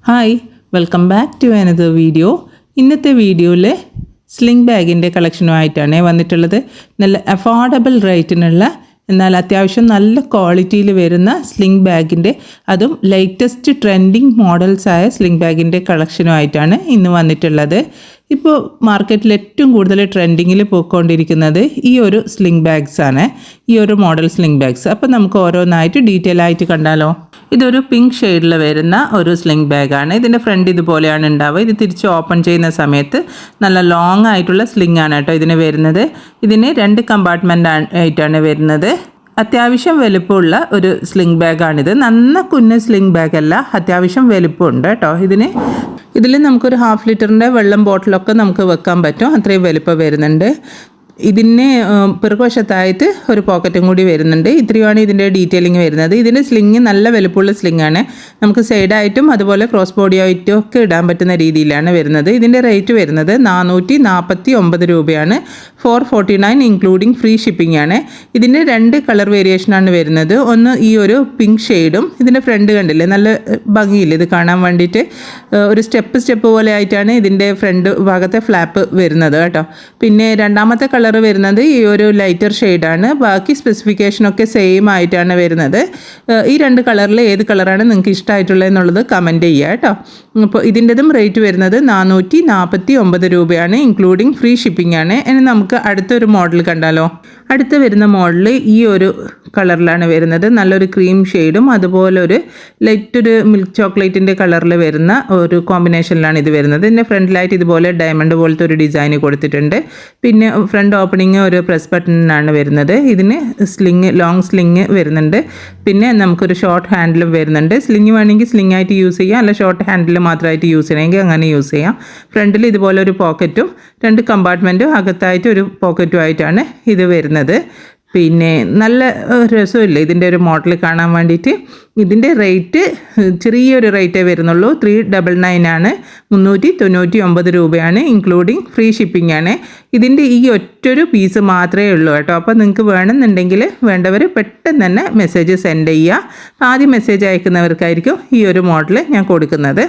Hi welcome back to another video. ഇന്നത്തെ വീഡിയോയിൽ sling ബാഗിൻ്റെ കളക്ഷനുമായിട്ടാണ് വന്നിട്ടുള്ളത്. നല്ല അഫോർഡബിൾ റേറ്റിനുള്ള എന്നാൽ അത്യാവശ്യം നല്ല ക്വാളിറ്റിയിൽ വരുന്ന സ്ലിംഗ് ബാഗിൻ്റെ അതും ലേറ്റസ്റ്റ് ട്രെൻഡിങ് മോഡൽസായ സ്ലിംഗ് ബാഗിൻ്റെ കളക്ഷനുമായിട്ടാണ് ഇന്ന് വന്നിട്ടുള്ളത്. ഇപ്പോൾ മാർക്കറ്റിൽ ഏറ്റവും കൂടുതൽ ട്രെൻഡിങ്ങിൽ പോയിക്കൊണ്ടിരിക്കുന്നത് ഈ ഒരു സ്ലിംഗ് ബാഗ്സ് ആണ്, ഈ ഒരു മോഡൽ സ്ലിംഗ് ബാഗ്സ്. അപ്പോൾ നമുക്ക് ഓരോന്നായിട്ട് ഡീറ്റെയിൽ ആയിട്ട് കണ്ടാലോ. ഇതൊരു പിങ്ക് ഷെയ്ഡിൽ വരുന്ന ഒരു സ്ലിംഗ് ബാഗാണ്. ഇതിൻ്റെ ഫ്രണ്ട് ഇതുപോലെയാണ് ഉണ്ടാവുക. ഇത് തിരിച്ച് ഓപ്പൺ ചെയ്യുന്ന സമയത്ത് നല്ല ലോങ് ആയിട്ടുള്ള സ്ലിംഗ് ആണ് കേട്ടോ ഇതിന് വരുന്നത്. ഇതിന് 2 കമ്പാർട്ട്മെൻ്റ് ആയിട്ടാണ് വരുന്നത്. അത്യാവശ്യം വലുപ്പമുള്ള ഒരു സ്ലിംഗ് ബാഗാണിത്. നന്ന കുഞ്ഞ് സ്ലിംഗ് ബാഗല്ല, അത്യാവശ്യം വലുപ്പമുണ്ട് കേട്ടോ ഇതിൽ നമുക്കൊരു 1/2 ലിറ്ററിൻ്റെ വെള്ളം ബോട്ടിലൊക്കെ നമുക്ക് വെക്കാൻ പറ്റും, അത്രയും വലുപ്പം വരുന്നുണ്ട്. ഇതിന് പിറകുവശത്തായിട്ട് ഒരു പോക്കറ്റും കൂടി വരുന്നുണ്ട്. ഇത്രയുമാണ് ഇതിൻ്റെ ഡീറ്റെയിലിംഗ് വരുന്നത്. ഇതിൻ്റെ സ്ലിംഗ് നല്ല വലുപ്പമുള്ള സ്ലിംഗ് ആണ്. നമുക്ക് സൈഡായിട്ടും അതുപോലെ ക്രോസ് ബോഡി ആയിട്ടും ഒക്കെ ഇടാൻ പറ്റുന്ന രീതിയിലാണ് വരുന്നത്. ഇതിൻ്റെ റേറ്റ് വരുന്നത് 449 രൂപയാണ്. 449 ഇൻക്ലൂഡിങ് ഫ്രീ ഷിപ്പിംഗ് ആണ്. ഇതിൻ്റെ 2 കളർ വേരിയേഷനാണ് വരുന്നത്. ഒന്ന് ഈ ഒരു പിങ്ക് ഷെയ്ഡും, ഇതിൻ്റെ ഫ്രണ്ട് കണ്ടില്ലേ നല്ല ഭംഗിയില്ല ഇത് കാണാൻ വേണ്ടിയിട്ട്. ഒരു സ്റ്റെപ്പ് പോലെ ആയിട്ടാണ് ഇതിൻ്റെ ഫ്രണ്ട് ഭാഗത്തെ ഫ്ലാപ്പ് വരുന്നത് കേട്ടോ. പിന്നെ രണ്ടാമത്തെ കളർ വരുന്നത് ഈ ഒരു ലൈറ്റർ ഷെയ്ഡാണ്. ബാക്കി സ്പെസിഫിക്കേഷനൊക്കെ സെയിം ആയിട്ടാണ് വരുന്നത്. ഈ 2 കളറിൽ ഏത് കളറാണ് നിങ്ങൾക്ക് ഇഷ്ടമായിട്ടുള്ളത് എന്നുള്ളത് കമൻറ്റ് ചെയ്യുക കേട്ടോ. അപ്പോൾ ഇതിൻ്റെതും റേറ്റ് വരുന്നത് 449 രൂപയാണ്, ഇൻക്ലൂഡിങ് ഫ്രീ ഷിപ്പിംഗ് ആണ്. ഇനി നമുക്ക് അടുത്തൊരു മോഡൽ കണ്ടാലോ. അടുത്ത് വരുന്ന മോഡൽ ഈ ഒരു കളറിലാണ് വരുന്നത്. നല്ലൊരു ക്രീം ഷെയ്ഡും അതുപോലെ ഒരു ലൈറ്റൊരു മിൽക്ക് ചോക്ലേറ്റിൻ്റെ കളറിൽ വരുന്ന ഒരു കോമ്പിനേഷനിലാണ് ഇത് വരുന്നത്. ഇതിൻ്റെ ഫ്രണ്ടിലായിട്ട് ഇതുപോലെ ഡയമണ്ട് പോലത്തെ ഒരു ഡിസൈൻ കൊടുത്തിട്ടുണ്ട്. പിന്നെ ഫ്രണ്ട് ഓപ്പണിങ് ഒരു പ്രസ് ബട്ടണിനാണ് വരുന്നത്. ഇതിന് ലോങ് സ്ലിങ് വരുന്നുണ്ട്. പിന്നെ നമുക്കൊരു ഷോർട്ട് ഹാൻഡിലും വരുന്നുണ്ട്. സ്ലിങ് വേണമെങ്കിൽ സ്ലിങ് ആയിട്ട് യൂസ് ചെയ്യാം, അല്ല ഷോർട്ട് ഹാൻഡിൽ മാത്രമായിട്ട് യൂസ് ചെയ്യണമെങ്കിൽ അങ്ങനെ യൂസ് ചെയ്യാം. ഫ്രണ്ടിൽ ഇതുപോലെ ഒരു പോക്കറ്റും 2 കമ്പാർട്ട്മെൻറ്റും അകത്തായിട്ട് ഒരു പോക്കറ്റും ആയിട്ടാണ് ഇത് വരുന്നത്. പിന്നെ നല്ല രസമില്ല ഇതിൻ്റെ ഒരു മോഡൽ കാണാൻ വേണ്ടിയിട്ട്. ഇതിൻ്റെ റേറ്റ് ചെറിയൊരു റേറ്റേ വരുന്നുള്ളൂ. 399 ആണ്. 399 രൂപയാണ്, ഇൻക്ലൂഡിങ് ഫ്രീ ഷിപ്പിംഗ് ആണ്. ഇതിൻ്റെ ഈ ഒറ്റൊരു പീസ് മാത്രമേ ഉള്ളൂ കേട്ടോ. അപ്പോൾ നിങ്ങൾക്ക് വേണമെന്നുണ്ടെങ്കിൽ വേണ്ടവർ പെട്ടെന്ന് തന്നെ മെസ്സേജ് സെൻഡ് ചെയ്യുക. ആദ്യം മെസ്സേജ് അയക്കുന്നവർക്കായിരിക്കും ഈ ഒരു മോഡൽ ഞാൻ കൊടുക്കുന്നത്.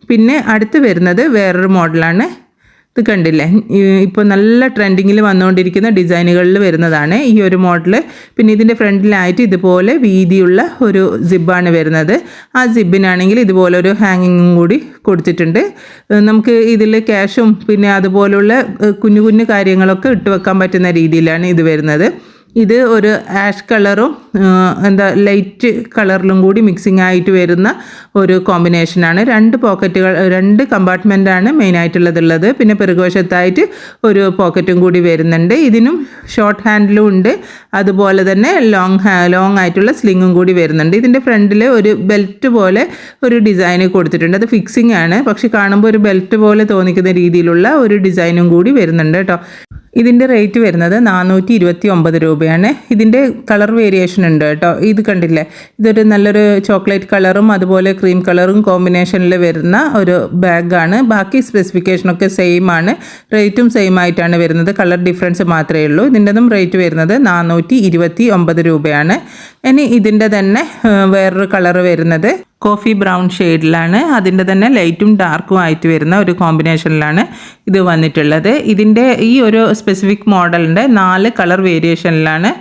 പിന്നെ അടുത്ത് വരുന്നത് വേറൊരു മോഡലാണ്. ഇത് കണ്ടില്ലേ, ഇപ്പോൾ നല്ല ട്രെൻഡിങ്ങിൽ വന്നുകൊണ്ടിരിക്കുന്ന ഡിസൈനുകളിൽ വരുന്നതാണ് ഈ ഒരു മോഡൽ. പിന്നെ ഇതിൻ്റെ ഫ്രണ്ടിലായിട്ട് ഇതുപോലെ വീതിയുള്ള ഒരു സിബാണ് വരുന്നത്. ആ സിബിനാണെങ്കിൽ ഇതുപോലെ ഒരു ഹാങ്ങിങ്ങും കൂടി കൊടുത്തിട്ടുണ്ട്. നമുക്ക് ഇതിൽ ക്യാഷും പിന്നെ അതുപോലുള്ള കുഞ്ഞു കുഞ്ഞു കാര്യങ്ങളൊക്കെ ഇട്ട് വെക്കാൻ പറ്റുന്ന രീതിയിലാണ് ഇത് വരുന്നത്. ഇത് ഒരു ആഷ് കളറും ലൈറ്റ് കളറിലും കൂടി മിക്സിംഗ് ആയിട്ട് വരുന്ന ഒരു കോമ്പിനേഷനാണ്. 2 പോക്കറ്റുകൾ 2 കമ്പാർട്ട്മെൻറ്റാണ് മെയിനായിട്ടുള്ളത്. പിന്നെ പിറകുവശത്തായിട്ട് ഒരു പോക്കറ്റും കൂടി വരുന്നുണ്ട്. ഇതിനും ഷോർട്ട് ഹാൻഡിലും ഉണ്ട്, അതുപോലെ തന്നെ ലോങ് ആയിട്ടുള്ള സ്ലിങ്ങും കൂടി വരുന്നുണ്ട്. ഇതിൻ്റെ ഫ്രണ്ടിൽ ഒരു ബെൽറ്റ് പോലെ ഒരു ഡിസൈൻ കൊടുത്തിട്ടുണ്ട്. അത് ഫിക്സിംഗ് ആണ്, പക്ഷെ കാണുമ്പോൾ ഒരു ബെൽറ്റ് പോലെ തോന്നിക്കുന്ന രീതിയിലുള്ള ഒരു ഡിസൈനും കൂടി വരുന്നുണ്ട് കേട്ടോ. ഇതിൻ്റെ റേറ്റ് വരുന്നത് 429 രൂപയാണ്. ഇതിൻ്റെ കളർ വേരിയേഷൻ ഉണ്ട് കേട്ടോ. ഇത് കണ്ടില്ലേ, ഇതൊരു നല്ലൊരു ചോക്ലേറ്റ് കളറും അതുപോലെ ക്രീം കളറും കോമ്പിനേഷനിൽ വരുന്ന ഒരു ബാഗാണ്. ബാക്കി സ്പെസിഫിക്കേഷനൊക്കെ സെയിം ആണ്, റേറ്റും സെയിം ആയിട്ടാണ് വരുന്നത്. കളർ ഡിഫറൻസ് മാത്രമേ ഉള്ളൂ. ഇതിൻ്റെതും റേറ്റ് വരുന്നത് 429 രൂപയാണ്. ഇനി ഇതിൻ്റെ തന്നെ വേറൊരു കളർ വരുന്നത് കോഫി ബ്രൗൺ ഷെയ്ഡിലാണ്. അതിൻ്റെ തന്നെ ലൈറ്റും ഡാർക്കും ആയിട്ട് വരുന്ന ഒരു കോമ്പിനേഷനിലാണ് ഇത് വന്നിട്ടുള്ളത്. ഇതിൻ്റെ ഈ ഒരു സ്പെസിഫിക് മോഡലിൻ്റെ 4 കളർ വേരിയേഷനിലാണ്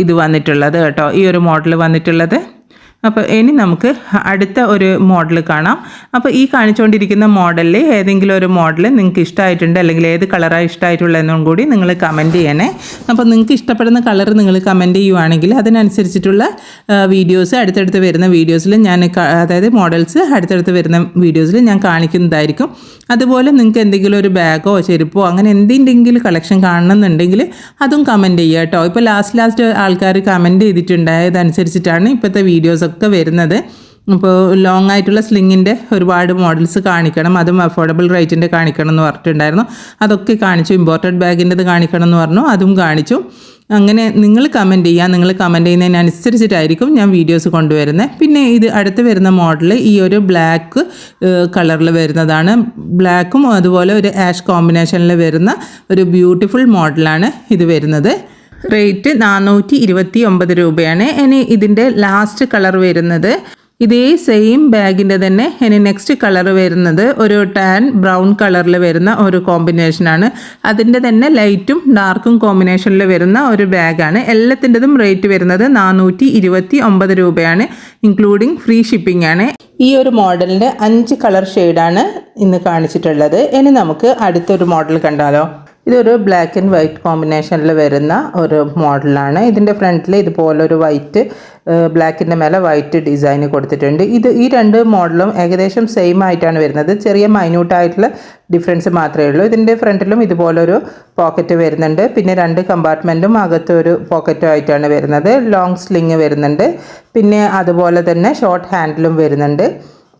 ഇത് വന്നിട്ടുള്ളത് കേട്ടോ, ഈ ഒരു മോഡൽ വന്നിട്ടുള്ളത്. അപ്പോൾ ഇനി നമുക്ക് അടുത്ത ഒരു മോഡൽ കാണാം. അപ്പോൾ ഈ കാണിച്ചുകൊണ്ടിരിക്കുന്ന മോഡലിൽ ഏതെങ്കിലും ഒരു മോഡൽ നിങ്ങൾക്ക് ഇഷ്ടമായിട്ടുണ്ട്, അല്ലെങ്കിൽ ഏത് കളറാണ് ഇഷ്ടമായിട്ടുള്ളതെന്നും കൂടി നിങ്ങൾ കമൻറ്റ് ചെയ്യണേ. അപ്പോൾ നിങ്ങൾക്ക് ഇഷ്ടപ്പെടുന്ന കളർ നിങ്ങൾ കമൻറ്റ് ചെയ്യുവാണെങ്കിൽ അതിനനുസരിച്ചിട്ടുള്ള വീഡിയോസ് അടുത്തടുത്ത് വരുന്ന വീഡിയോസിൽ ഞാൻ അതായത് മോഡൽസ് അടുത്തടുത്ത് വരുന്ന വീഡിയോസിൽ ഞാൻ കാണിക്കുന്നതായിരിക്കും. അതുപോലെ നിങ്ങൾക്ക് എന്തെങ്കിലും ഒരു ബാഗോ ചെരുപ്പോ അങ്ങനെ എന്തെങ്കിലും കളക്ഷൻ കാണണമെന്നുണ്ടെങ്കിൽ അതും കമൻറ്റ് ചെയ്യുക കേട്ടോ. ഇപ്പോൾ ലാസ്റ്റ് ആൾക്കാർ കമൻറ്റ് ചെയ്തിട്ടുണ്ടായതനുസരിച്ചിട്ടാണ് ഇപ്പോഴത്തെ വീഡിയോസൊക്കെ വരുന്നത്. അപ്പോൾ ലോങ് ആയിട്ടുള്ള സ്ലിങ്ങിൻ്റെ ഒരുപാട് മോഡൽസ് കാണിക്കണം, അതും അഫോർഡബിൾ റേറ്റിൻ്റെ കാണിക്കണം എന്ന് പറഞ്ഞിട്ടുണ്ടായിരുന്നു. അതൊക്കെ കാണിച്ചു. ഇമ്പോർട്ടഡ് ബാഗിൻ്റെത് കാണിക്കണം എന്ന് പറഞ്ഞു, അതും കാണിച്ചു. അങ്ങനെ നിങ്ങൾ കമൻറ്റ് ചെയ്യുക. നിങ്ങൾ കമൻറ്റ് ചെയ്യുന്നതിനനുസരിച്ചിട്ടായിരിക്കും ഞാൻ വീഡിയോസ് കൊണ്ടുവരുന്നത്. പിന്നെ ഇത് അടുത്ത് വരുന്ന മോഡൽ ഈ ഒരു ബ്ലാക്ക് കളറിൽ വരുന്നതാണ്. ബ്ലാക്കും അതുപോലെ ഒരു ആഷ് കോമ്പിനേഷനിൽ വരുന്ന ഒരു ബ്യൂട്ടിഫുൾ മോഡലാണ് ഇത് വരുന്നത്. റേറ്റ് 429 രൂപയാണ്. ഇനി ഇതിൻ്റെ ലാസ്റ്റ് കളർ വരുന്നത് ഇതേ സെയിം ബാഗിൻ്റെ തന്നെ ഇനി നെക്സ്റ്റ് കളർ വരുന്നത് ഒരു ടാൻ ബ്രൗൺ കളറിൽ വരുന്ന ഒരു കോമ്പിനേഷനാണ്. അതിൻ്റെ തന്നെ ലൈറ്റും ഡാർക്കും കോമ്പിനേഷനിൽ വരുന്ന ഒരു ബാഗാണ്. എല്ലാത്തിൻ്റെതും റേറ്റ് വരുന്നത് 429 രൂപയാണ്, ഇൻക്ലൂഡിങ് ഫ്രീ ഷിപ്പിംഗ് ആണ്. ഈ ഒരു മോഡലിൻ്റെ 5 കളർ ഷെയ്ഡാണ് ഇന്ന് കാണിച്ചിട്ടുള്ളത്. ഇനി നമുക്ക് അടുത്തൊരു മോഡൽ കണ്ടാലോ. ഇതൊരു ബ്ലാക്ക് ആൻഡ് വൈറ്റ് കോമ്പിനേഷനിൽ വരുന്ന ഒരു മോഡലാണ്. ഇതിൻ്റെ ഫ്രണ്ടിൽ ഇതുപോലൊരു വൈറ്റ് ബ്ലാക്കിൻ്റെ മേലെ വൈറ്റ് ഡിസൈൻ കൊടുത്തിട്ടുണ്ട്. ഈ രണ്ട് മോഡലും ഏകദേശം സെയിം ആയിട്ടാണ് വരുന്നത്. ചെറിയ മൈന്യൂട്ടായിട്ടുള്ള ഡിഫറൻസ് മാത്രമേ ഉള്ളൂ. ഇതിൻ്റെ ഫ്രണ്ടിലും ഇതുപോലൊരു പോക്കറ്റ് വരുന്നുണ്ട്. പിന്നെ 2 കമ്പാർട്ട്മെൻറ്റും അകത്തൊരു പോക്കറ്റും ആയിട്ടാണ് വരുന്നത്. ലോങ് സ്ലിങ് വരുന്നുണ്ട്. പിന്നെ അതുപോലെ തന്നെ ഷോർട്ട് ഹാൻഡിലും വരുന്നുണ്ട്.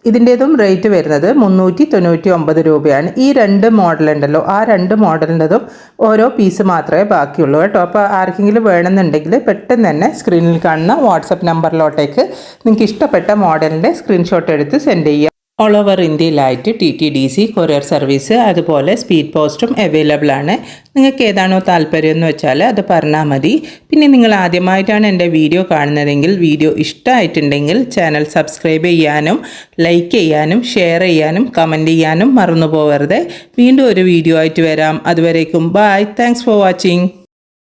ഇതിൻ്റേതും റേറ്റ് വരുന്നത് 399 രൂപയാണ്. ഈ 2 മോഡലുണ്ടല്ലോ, ആ 2 മോഡലിൻ്റെതും ഓരോ പീസ് മാത്രമേ ബാക്കിയുള്ളൂ കേട്ടോ. അപ്പോൾ ആർക്കെങ്കിലും വേണമെന്നുണ്ടെങ്കിൽ പെട്ടെന്ന് തന്നെ സ്ക്രീനിൽ കാണുന്ന വാട്സപ്പ് നമ്പറിലോട്ടേക്ക് നിങ്ങൾക്ക് ഇഷ്ടപ്പെട്ട മോഡലിൻ്റെ സ്ക്രീൻഷോട്ട് എടുത്ത് സെൻഡ് ചെയ്യുക. ഓൾ ഓവർ ഇന്ത്യയിലായിട്ട് TTDC കൊറിയർ സർവീസ് അതുപോലെ സ്പീഡ് പോസ്റ്റും അവൈലബിൾ ആണ്. നിങ്ങൾക്ക് ഏതാണോ താല്പര്യം എന്ന് വെച്ചാൽ അത് പറഞ്ഞാൽ മതി. പിന്നെ നിങ്ങൾ ആദ്യമായിട്ടാണ് എൻ്റെ വീഡിയോ കാണുന്നതെങ്കിൽ വീഡിയോ ഇഷ്ടമായിട്ടുണ്ടെങ്കിൽ ചാനൽ സബ്സ്ക്രൈബ് ചെയ്യാനും ലൈക്ക് ചെയ്യാനും ഷെയർ ചെയ്യാനും കമൻറ്റ് ചെയ്യാനും മറന്നു പോകരുത്. വീണ്ടും ഒരു വീഡിയോ ആയിട്ട് വരാം. അതുവരേക്കും ബൈ. Thanks for watching.